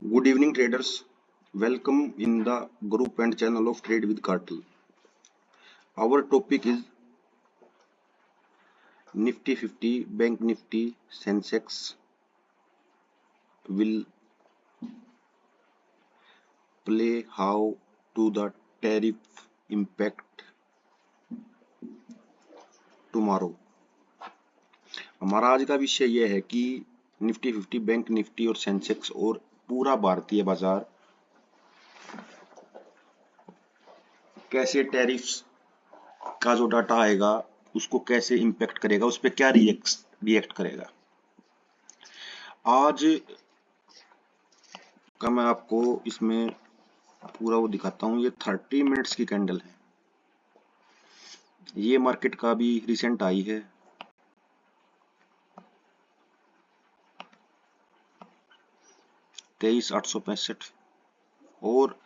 Good evening, traders. Welcome in the group and channel of Trade with Cartel. Our topic is Nifty 50, Bank Nifty, Sensex will play how to the tariff impact tomorrow. हमारा आज का विषय यह है कि Nifty 50, bank Nifty और Sensex और पूरा भारतीय बाजार कैसे टैरिफ्स का जो डाटा आएगा उसको कैसे इम्पैक्ट करेगा, उस पर क्या रिएक्ट करेगा। आज का मैं आपको इसमें पूरा वो दिखाता हूँ। ये 30 मिनट्स की कैंडल है। ये मार्केट का भी रिसेंट आई है। $23,865 और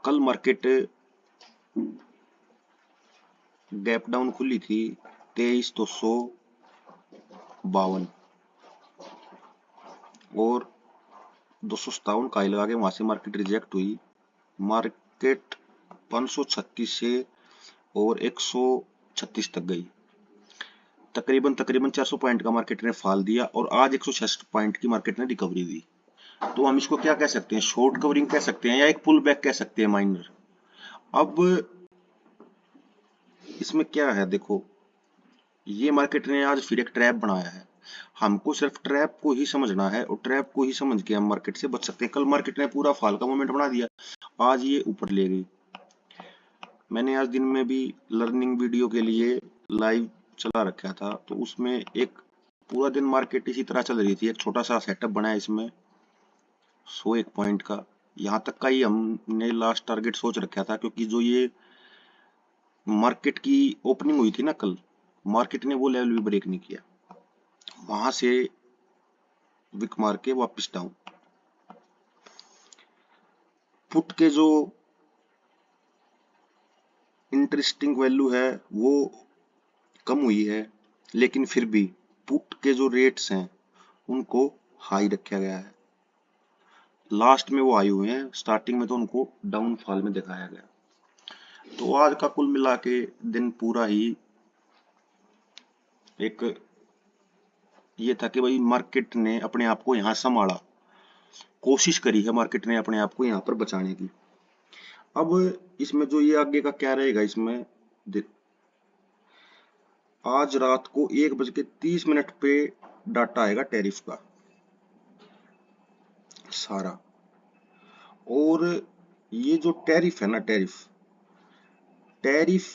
कल मार्केट गैप डाउन खुली थी 23,252 और 257 का लगा के वहां से मार्केट रिजेक्ट हुई। मार्केट 536 से और 136 तक गई। तकरीबन 400 पॉइंट का मार्केट ने फॉल दिया और आज 166 पॉइंट की मार्केट ने रिकवरी दी। तो हम इसको क्या कह सकते हैं, शॉर्ट कवरिंग कह सकते हैं या एक पुल बैक कह सकते हैं, माइनर। अब इसमें क्या है, देखो ये मार्केट ने आज फिर एक ट्रैप बनाया है। हमको सिर्फ ट्रैप को ही समझना है और ट्रैप को ही समझ के हम मार्केट से बच सकते हैं। कल मार्केट ने पूरा फॉल का मोमेंट बना दिया, आज ये ऊपर ले गई। मैंने आज दिन में भी लर्निंग वीडियो के लिए लाइव चला रखा था, तो उसमें एक पूरा दिन मार्केट इसी तरह चल रही थी। एक छोटा सा सेटअप बनाया इसमें 101 पॉइंट का, यहाँ तक का ही हमने लास्ट टारगेट सोच रखा था, क्योंकि जो ये मार्केट की ओपनिंग हुई थी ना कल, मार्केट ने वो लेवल भी ब्रेक नहीं किया, वहां से विक मार के वापस डाउन। पुट के जो इंटरेस्टिंग वैल्यू है वो कम हुई है, लेकिन फिर भी पुट के जो रेट्स हैं उनको हाई रखा गया है। लास्ट में वो हाई हुए हैं, स्टार्टिंग में तो उनको डाउनफॉल में दिखाया गया। तो आज का कुल मिला के दिन पूरा ही एक ये था कि भाई मार्केट ने अपने आप को यहाँ संभाला, कोशिश करी है मार्केट ने अपने आप को यहाँ पर बचाने की। अब इसमें जो ये आगे का क्या रहेगा, इसमें आज रात को 1:30 पे डाटा आएगा टैरिफ का सारा। और ये जो टैरिफ है ना, टैरिफ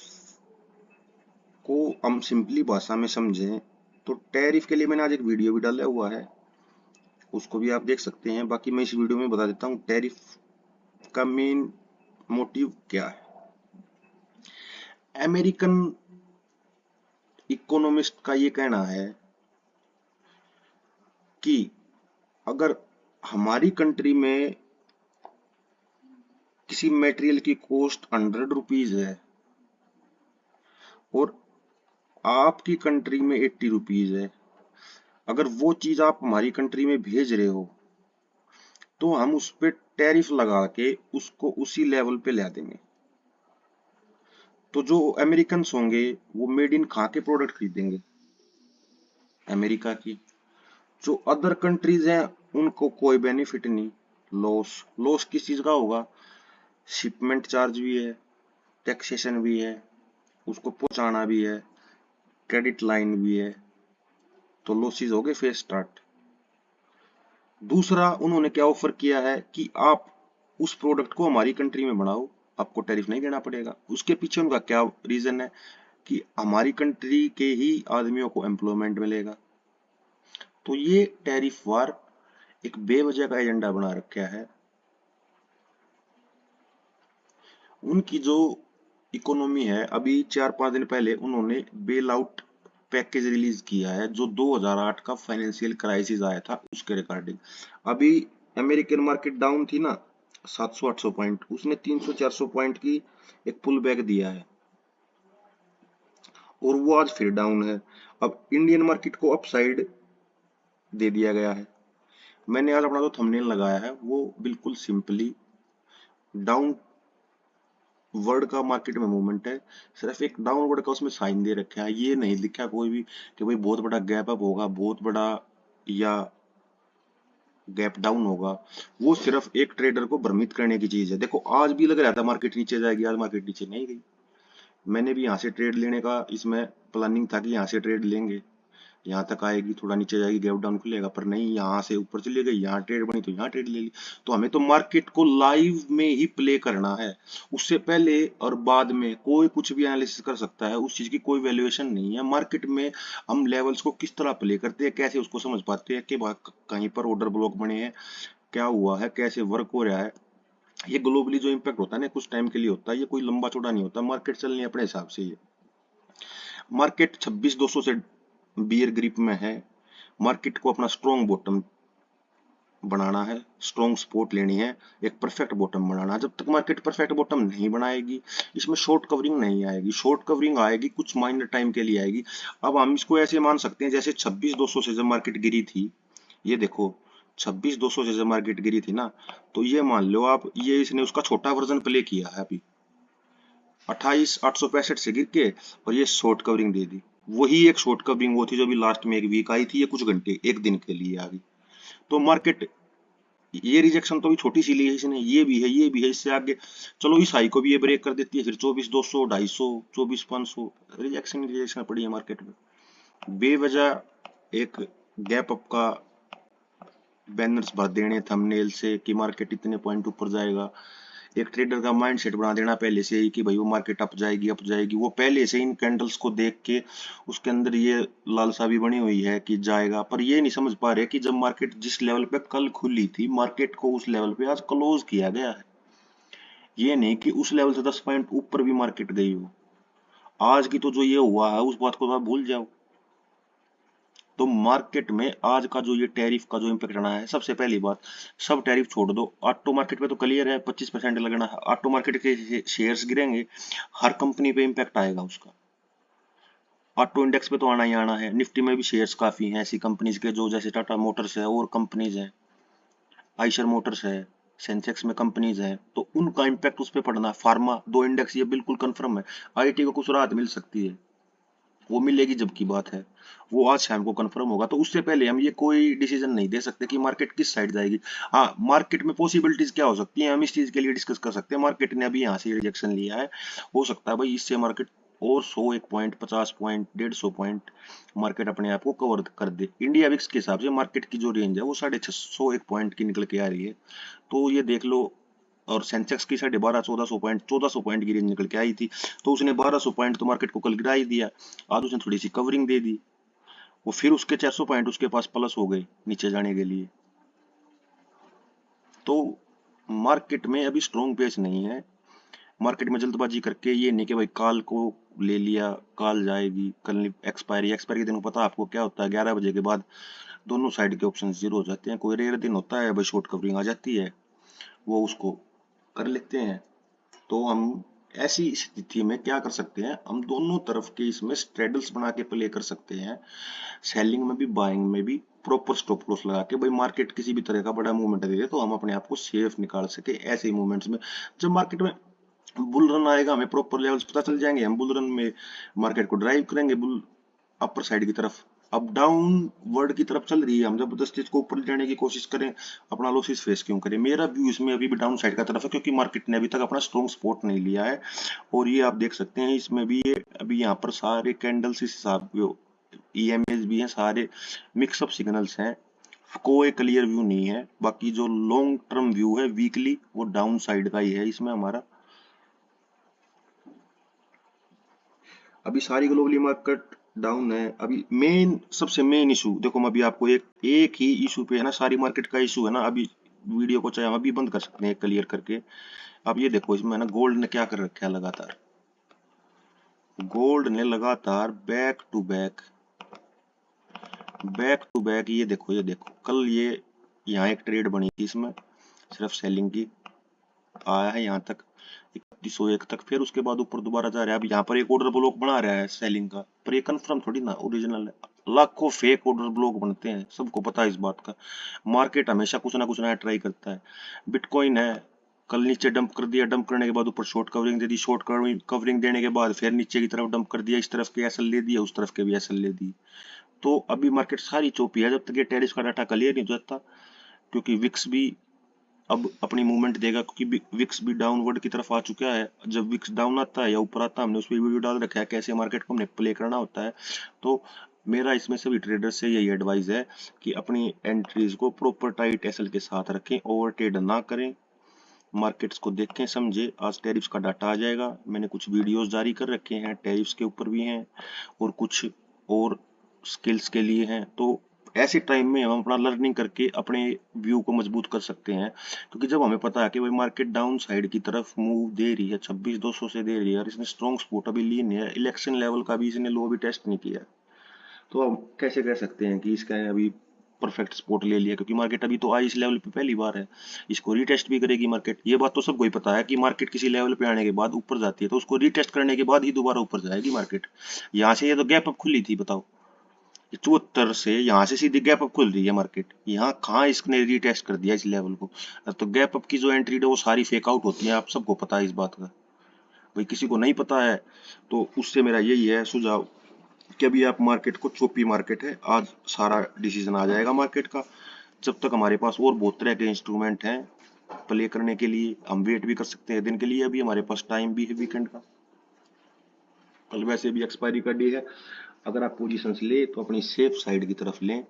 को हम सिंपली भाषा में समझें तो टैरिफ के लिए मैंने आज एक वीडियो भी डाला हुआ है, उसको भी आप देख सकते हैं। बाकी मैं इस वीडियो में बता देता हूँ टैरिफ का मेन मोटिव क्या है। अमेरिकन इकोनॉमिस्ट का ये कहना है कि अगर हमारी कंट्री में किसी मटेरियल की कॉस्ट 100 रुपीज है और आपकी कंट्री में 80 रुपीज है, अगर वो चीज आप हमारी कंट्री में भेज रहे हो तो हम उस पर टैरिफ लगा के उसको उसी लेवल पे ला देंगे। तो जो अमेरिकन होंगे वो मेड इन खा के प्रोडक्ट खरीदेंगे अमेरिका की। जो अदर कंट्रीज हैं उनको कोई बेनिफिट नहीं, लॉस किस चीज का होगा, शिपमेंट चार्ज भी है, टैक्सेशन भी है, उसको पहुंचाना भी है, क्रेडिट लाइन भी है, तो लॉसेस हो गए फेस स्टार्ट। दूसरा उन्होंने क्या ऑफर किया है कि आप उस प्रोडक्ट को हमारी कंट्री में बनाओ, आपको टैरिफ नहीं देना पड़ेगा। उसके पीछे उनका क्या रीजन है कि हमारी कंट्री के ही आदमियों को एम्प्लॉयमेंट मिलेगा। तो ये टैरिफ वार एक बेवजह का एजेंडा बना रखा है। उनकी जो इकोनॉमी है, अभी 4-5 दिन पहले उन्होंने बेल आउट पैकेज रिलीज किया है जो 2008 का फाइनेंशियल क्राइसिस आया था उसके रिगार्डिंग। अभी अमेरिकन मार्केट डाउन थी ना 700-800 पॉइंट, उसने 300-400 पॉइंट की एक पुल बैक दिया है और वो आज फिर डाउन है। अब इंडियन मार्केट को अपसाइड दे दिया गया है। मैंने आज अपना जो थंबनेल लगाया है वो बिल्कुल सिंपली डाउन वर्ड का मार्केट में मूवमेंट है, सिर्फ एक डाउनवर्ड का उसमें साइन दे रखा है, ये नहीं लिखा कोई भी कि भाई बहुत बड़ा गैप अप होगा, बहुत बड़ा या गैप डाउन होगा। वो सिर्फ एक ट्रेडर को भ्रमित करने की चीज है। देखो आज भी लग रहा था मार्केट नीचे जाएगी, आज मार्केट नीचे नहीं गई। मैंने भी यहाँ से ट्रेड लेने का इसमें प्लानिंग था कि यहाँ से ट्रेड लेंगे, यहाँ तक आएगी, थोड़ा नीचे जाएगी, गैप डाउन खुलेगा, पर नहीं, यहाँ से ऊपर चली गई, यहाँ ट्रेड बनी तो यहाँ ट्रेड ले ली। तो हमें तो मार्केट को लाइव में ही प्ले करना है, उससे पहले और बाद में कोई कुछ भी एनालिसिस कर सकता है, उस चीज की कोई वैल्यूएशन नहीं है। मार्केट में हम लेवल्स को किस तरह प्ले करते हैं, कैसे उसको समझ पाते हैं कि कहीं पर ऑर्डर ब्लॉक बने हैं, क्या हुआ है, कैसे वर्क हो रहा है। ये ग्लोबली जो इम्पैक्ट होता है ना, कुछ टाइम के लिए होता है, ये कोई लंबा चौड़ा नहीं होता। मार्केट चलनी है अपने हिसाब से। ये मार्केट 26,200 से बियर ग्रिप में है। मार्केट को अपना स्ट्रॉन्ग बॉटम बनाना है, स्ट्रॉन्ग सपोर्ट लेनी है, एक परफेक्ट बॉटम बनाना है। जब तक मार्केट परफेक्ट बॉटम नहीं बनाएगी, इसमें शॉर्ट कवरिंग नहीं आएगी। शॉर्ट कवरिंग आएगी कुछ माइनर टाइम के लिए आएगी। अब हम इसको ऐसे मान सकते हैं जैसे 26,200 से जब मार्केट गिरी थी, ये देखो 26,200 से जब मार्केट गिरी थी ना, तो ये मान लो आप, ये इसने उसका छोटा वर्जन प्ले किया है अभी 28,865 से गिर के, और ये शॉर्ट कवरिंग दे दी। वही एक शॉर्ट कवरिंग वो थी जो अभी लास्ट में एक वीक आई थी, ये कुछ घंटे एक दिन के लिए आ गई। तो मार्केट ये रिजेक्शन तो भी छोटी सी ली है इसने, ये भी है, ये भी है, इससे आगे चलो इस हाई को भी ये ब्रेक कर देती है, फिर 24,200, 250, 24,500, रिजेक्शन रिजेक्शन पड़ी है मार्केट में बेवजह। एक गैप अप का बैनर्स भर देने थंबनेल से कि मार्केट इतने पॉइंट ऊपर जाएगा, एक ट्रेडर का माइंड सेट बना देना पहले से ही कि भाई वो मार्केट अप जाएगी, अप जाएगी। वो पहले से इन कैंडल्स को देख के उसके अंदर ये लालसा भी बनी हुई है कि जाएगा, पर ये नहीं समझ पा रहे कि जब मार्केट जिस लेवल पे कल खुली थी, मार्केट को उस लेवल पे आज क्लोज किया गया है। ये नहीं कि उस लेवल से 10 पॉइंट ऊपर भी मार्केट गई हो। आज की तो जो ये हुआ है उस बात को तो आप भूल जाओ। तो मार्केट में आज का जो ये टैरिफ का जो इम्पैक्ट आना है, सबसे पहली बात, सब टैरिफ छोड़ दो, ऑटो मार्केट पे तो क्लियर है 25% लगना है। ऑटो मार्केट के शेयर्स गिरेंगे, हर कंपनी पे इम्पैक्ट आएगा उसका। ऑटो इंडेक्स पे तो आना ही आना है। निफ्टी में भी शेयर्स काफी हैं ऐसी कंपनीज के जो जैसे टाटा मोटर्स है और कंपनीज हैं, आइशर मोटर्स है, सेंसेक्स में कंपनीज हैं, तो उनका इम्पैक्ट उस पर पड़ना है। फार्मा दो इंडेक्स ये बिल्कुल कंफर्म है। आईटी को कुछ राहत मिल सकती है, वो मिलेगी जब की बात है, वो आज शाम को कंफर्म होगा। तो उससे पहले हम ये कोई डिसीजन नहीं दे सकते कि मार्केट किस साइड जाएगी। हाँ, मार्केट में पॉसिबिलिटीज क्या हो सकती हैं, हम इस चीज के लिए डिस्कस कर सकते हैं। मार्केट ने अभी यहाँ से रिजेक्शन लिया है, हो सकता है भाई इससे मार्केट और 100 एक पॉइंट, 50 पॉइंट, 150 पॉइंट मार्केट अपने आप को कवर कर दे। इंडिया विक्स के हिसाब से मार्केट की जो रेंज है वो 650 एक पॉइंट की निकल के आ रही है, तो ये देख लो। और सेंसेक्स की 12,500 1400 पॉइंट की रेंज निकल के आई थी, तो उसने 1200 पॉइंट तो मार्केट को कल गिरा ही दिया। आज उसने थोड़ी सी कवरिंग दे दी, वो फिर उसके 400 पॉइंट उसके पास प्लस हो गए नीचे जाने के लिए। तो मार्केट में अभी स्ट्रॉन्ग पेस नहीं है। मार्केट में जल्दबाजी करके ये नहीं कि भाई काल को ले लिया, काल जाएगी, कल एक्सपायरी, एक्सपायरी के दिन पता आपको क्या होता है, 11 बजे के बाद दोनों साइड के ऑप्शन जीरो हो जाते हैं। कोई रेयर दिन होता है भाई शॉर्ट कवरिंग आ जाती है, वो उसको कर लेते हैं। तो हम ऐसी स्थिति में क्या कर सकते हैं, हम दोनों तरफ के इसमें स्ट्रेडल्स बना के प्ले कर सकते हैं। सेलिंग में भी बाइंग में भी प्रॉपर स्टॉप लॉस लगा के, भाई मार्केट किसी भी तरह का बड़ा मूवमेंट दे दे तो हम अपने आप को सेफ निकाल सके ऐसे मूवमेंट्स में। जब मार्केट में बुल रन आएगा, हमें प्रॉपर लेवल्स पता चल जाएंगे, हम बुल रन में मार्केट को ड्राइव करेंगे, बुल अपर साइड की तरफ। अब डाउन वर्ड की तरफ चल रही है, हम जबरदस्ती इसको ऊपर ले जाने की कोशिश करें, अपना लॉसेस फेस क्यों करें। मेरा व्यू इसमें अभी भी डाउन साइड का तरफ है, क्योंकि मार्केट ने अभी तक अपना स्ट्रॉन्ग सपोर्ट नहीं लिया है। और ये आप देख सकते हैं इसमें भी, ये अभी यहाँ पर सारे कैंडल्स इस हिसाब ईएमएस भी हैं, सारे मिक्सअप सिग्नल्स हैं, कोई क्लियर व्यू नहीं है। बाकी जो लॉन्ग टर्म व्यू है वीकली, वो डाउन साइड का ही है इसमें हमारा। अभी सारी ग्लोबली मार्केट डाउन है। अभी मेन, सबसे मेन इशू देखो, मैं अभी आपको एक एक ही इशू पे है ना, सारी मार्केट का इशू है ना। अभी वीडियो को चाहे हम अभी बंद कर सकते हैं क्लियर करके। अब ये देखो इसमें ना गोल्ड ने क्या कर रखा है, लगातार गोल्ड ने लगातार बैक टू बैक, ये देखो कल ये यहाँ एक ट्रेड बनी थी इसमें, सिर्फ सेलिंग की, आया है यहाँ तक 3101 तक, फिर उसके बाद ऊपर दोबारा जा रहा है। अब यहाँ पर एक ऑर्डर ब्लॉक बना रहा है सेलिंग का, पर ये कंफर्म थोड़ी ना ओरिजिनल है। लाखों फेक ऑर्डर ब्लॉक बनते हैं, सबको पता है इस बात का। मार्केट हमेशा कुछ ना कुछ नया ट्राई करता है। बिटकॉइन है, कल नीचे डंप कर दिया, डंप करने के बाद ऊपर शॉर्ट कवरिंग दे दी, शॉर्ट कवरिंग देने के बाद फिर नीचे की तरफ डंप कर दिया, इस तरफ के एसएल ले दिया, उस तरफ के भी एसएल ले दिए। तो अभी मार्केट सारी चौपी है जब तक ये टैरिफ का डाटा क्लियर नहीं हो जाता, क्योंकि विक्स भी अब अपनी मूवमेंट देगा, क्योंकि विक्स भी डाउनवर्ड की तरफ आ चुका है। जब विक्स डाउन आता है या ऊपर आता है, हमने उस पर वीडियो डाल रखा है कैसे मार्केट को हमने प्ले करना होता है। तो मेरा इसमें सभी ट्रेडर से यही एडवाइस है कि अपनी एंट्रीज को प्रॉपर टाइट एसएल के साथ रखें, ओवर ट्रेड ना करें, मार्केट्स को देखें समझे। आज टैरिफ्स का डाटा आ जाएगा, मैंने कुछ वीडियोस जारी कर रखे हैं, टैरिफ्स के ऊपर भी हैं और कुछ और स्किल्स के लिए हैं। तो ऐसे टाइम में हम अपना लर्निंग करके अपने व्यू को मजबूत कर सकते हैं, क्योंकि जब हमें पता है कि भाई मार्केट डाउन साइड की तरफ मूव दे रही है, 26,200 से दे रही है, और इसने स्ट्रॉन्ग सपोर्ट अभी ली नहीं है, इलेक्शन लेवल का भी इसने लो भी टेस्ट नहीं किया, तो हम कैसे कह सकते हैं कि इसका अभी परफेक्ट सपोर्ट ले लिया, क्योंकि मार्केट अभी तो आई इस लेवल पे पहली बार है। इसको रीटेस्ट भी करेगी मार्केट, ये बात तो सबको ही पता है कि मार्केट किसी लेवल पे आने के बाद ऊपर जाती है तो उसको रीटेस्ट करने के बाद ही दोबारा ऊपर जाएगी मार्केट। यहाँ से ये तो गैप अप खुली थी, बताओ, 74 से यहाँ से सीधी गैप अप खुल रही है मार्केट, यहाँ कहाँ इसने रीटेस्ट कर दिया इस लेवल को। तो गैप अप की जो एंट्री है वो सारी फेक आउट होती है, आप सबको पता है इस बात का। भाई किसी को नहीं पता है तो उससे मेरा यही है सुझाव कि अभी आप मार्केट को, चोपी मार्केट है, आज सारा डिसीजन आ जाएगा मार्केट का। जब तक हमारे पास और बहुत तरह के इंस्ट्रूमेंट हैं प्ले करने के लिए, हम वेट भी कर सकते हैं दिन के लिए, अभी हमारे पास टाइम भी है वीकेंड का, कल वैसे भी एक्सपायरी का डे है। अगर आप पोजीशंस ले तो अपनी सेफ साइड की तरफ लें,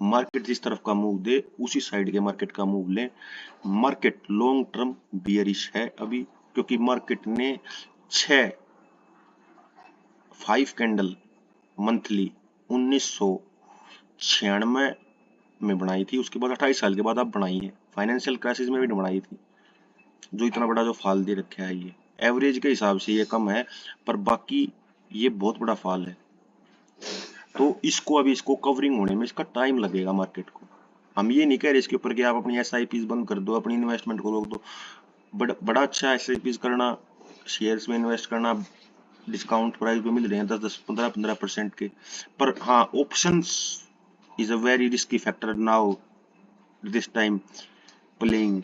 मार्केट जिस तरफ का मूव दे उसी साइड के मार्केट का मूव लें। मार्केट लॉन्ग टर्म बियरिश है अभी, क्योंकि मार्केट ने 6 5 कैंडल मंथली 1996 में बनाई थी, उसके बाद 28 साल के बाद अब बनाई है, फाइनेंशियल क्राइसिस में भी बनाई थी, जो इतना बड़ा जो फाल दे रखा है ये एवरेज के हिसाब से ये कम है, पर बाकी ये बहुत बड़ा फाल है। तो इसको अभी इसको कवरिंग होने में इसका टाइम लगेगा मार्केट को। हम ये नहीं कह रहे इसके ऊपर कि आप अपनी एसआईपीज बंद कर दो, अपनी इन्वेस्टमेंट को रोक दो, बड़ा अच्छा एसआईपीज करना, शेयर्स में इन्वेस्ट करना, डिस्काउंट प्राइस पे मिल रहे हैं 10-10 15-15% के, पर हाँ options is a very risky factor now this time playing,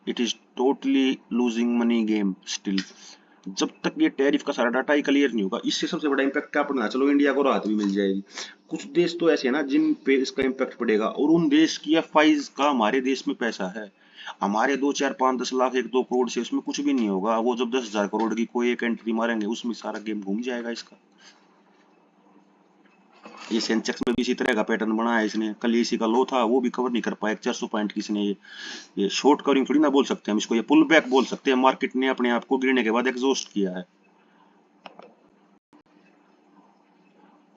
it is totally losing money game still. जब तक ये टैरिफ का सारा डाटा ही क्लियर नहीं होगा, इससे सबसे बड़ा इम्पैक्ट क्या पड़ना, चलो इंडिया को राहत भी मिल जाएगी, कुछ देश तो ऐसे हैं ना जिन पे इसका इम्पैक्ट पड़ेगा, और उन देश की एफआईज का हमारे देश में पैसा है, हमारे 2 4 5 10 लाख 1 2 करोड़ से उसमें कुछ भी नहीं होगा, वो जब 10,000 करोड़ की कोई एक एंट्री मारेंगे उसमें सारा गेम घूम जाएगा इसका। ये सेंसेक्स में भी इसी तरह का पैटर्न बनाया है इसने, कल इसी का लो था वो भी कवर नहीं कर पाया, 400 पॉइंट की इसने ये शॉर्ट कवरिंग थोड़ी ना बोल सकते हैं हम इसको, ये पुल बैक बोल सकते हैं, मार्केट ने अपने आप को गिरने के बाद एग्जॉस्ट किया है।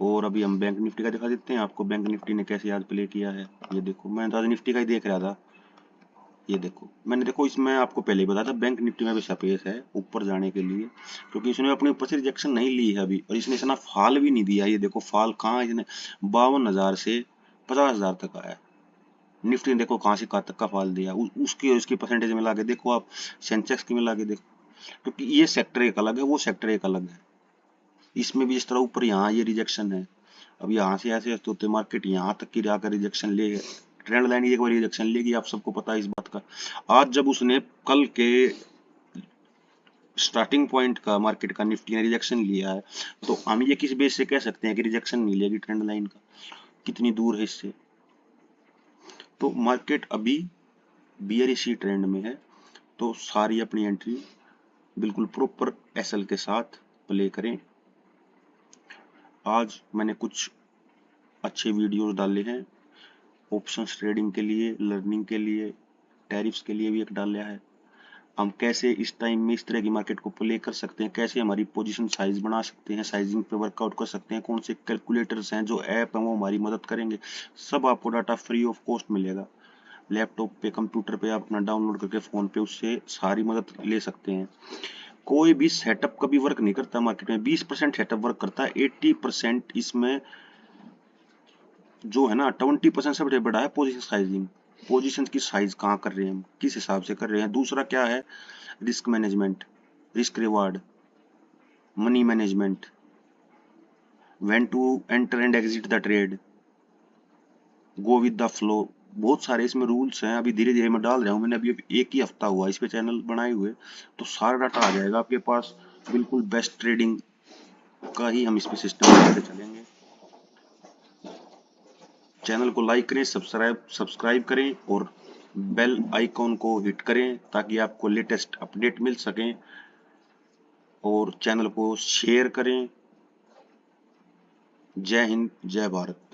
और अभी हम बैंक निफ्टी का दिखा देते हैं आपको, बैंक निफ्टी ने कैसे आज प्ले किया है। ये देखो, मैं तो आज निफ्टी का ही देख रहा था, ये देखो मैंने, देखो इसमें आपको पहले ही बताया था बैंक निफ्टी में भी स्पेस है ऊपर जाने के लिए, क्योंकि इसने अपने ऊपर से रिजेक्शन नहीं ली है अभी, और इसने इतना फाल भी नहीं दिया। ये देखो फाल कहाँ, इसने 52,000 से 50,000 तक आया। निफ्टी ने देखो कहाँ से कहाँ तक का फाल दिया, उसकी और इसकी परसेंटेज मिला के देखो आप, सेंसेक्स की मिला के देखो, क्योंकि ये सेक्टर एक अलग है, वो सेक्टर एक अलग है। इसमें भी इस तरह ऊपर यहाँ ये रिजेक्शन है, अब यहाँ से ऐसे होते मार्केट यहाँ तक की जाकर रिजेक्शन ले, ट्रेंड लाइन एक बार रिजेक्शन लेगी, आप सबको पता है इस बात का। आज जब उसने कल के स्टार्टिंग पॉइंट का मार्केट का निफ्टी ने रिजेक्शन लिया है, तो हम ये किस बेस से कह सकते हैं कि रिजेक्शन नहीं लेगी ट्रेंड लाइन का, कितनी दूर है इससे। तो मार्केट अभी बियरिशी ट्रेंड में है, तो सारी अपनी एंट्री बिल्कुल प्रॉपर एसएल के साथ प्ले करें। आज मैंने कुछ अच्छे वीडियोस डाले हैं ऑप्शंस ट्रेडिंग के लिए, लर्निंग के लिए, टैरिफ्स के लिए भी एक डाला है, हम कैसे इस टाइम में इस तरह की मार्केट को प्ले कर सकते हैं, कैसे हमारी पोजीशन साइज बना सकते हैं, साइजिंग पे वर्कआउट कर सकते हैं, कौन से कैलकुलेटर्स हैं, जो ऐप हैं वो हमारी मदद करेंगे, सब आपको डाटा फ्री ऑफ कॉस्ट मिलेगा। लैपटॉप पे, कंप्यूटर पे आप अपना डाउनलोड करके फोन पे उससे सारी मदद ले सकते हैं। कोई भी सेटअप कभी वर्क नहीं करता मार्केट में, 20% सेटअप वर्क करता है, 80% इसमें जो है ना 20% सबसे बड़ा है पोजीशन साइजिंग। पोजीशन की साइज कहाँ कर रहे हैं हम, किस हिसाब से कर रहे हैं। दूसरा क्या है, risk management, risk reward, money management, when to enter and exit the trade, go with the flow. बहुत सारे इसमें रूल्स हैं, अभी धीरे धीरे मैं डाल रहा हूँ। मैंने अभी एक ही हफ्ता हुआ इस पे चैनल बनाए हुए, तो सारा डाटा आ जाएगा आपके पास। बिल्कुल बेस्ट ट्रेडिंग का ही हम इस पे सिस्टम लेके चलेंगे। चैनल को लाइक करें, सब्सक्राइब करें और बेल आइकॉन को हिट करें ताकि आपको लेटेस्ट अपडेट मिल सकें, और चैनल को शेयर करें। जय हिंद, जय भारत।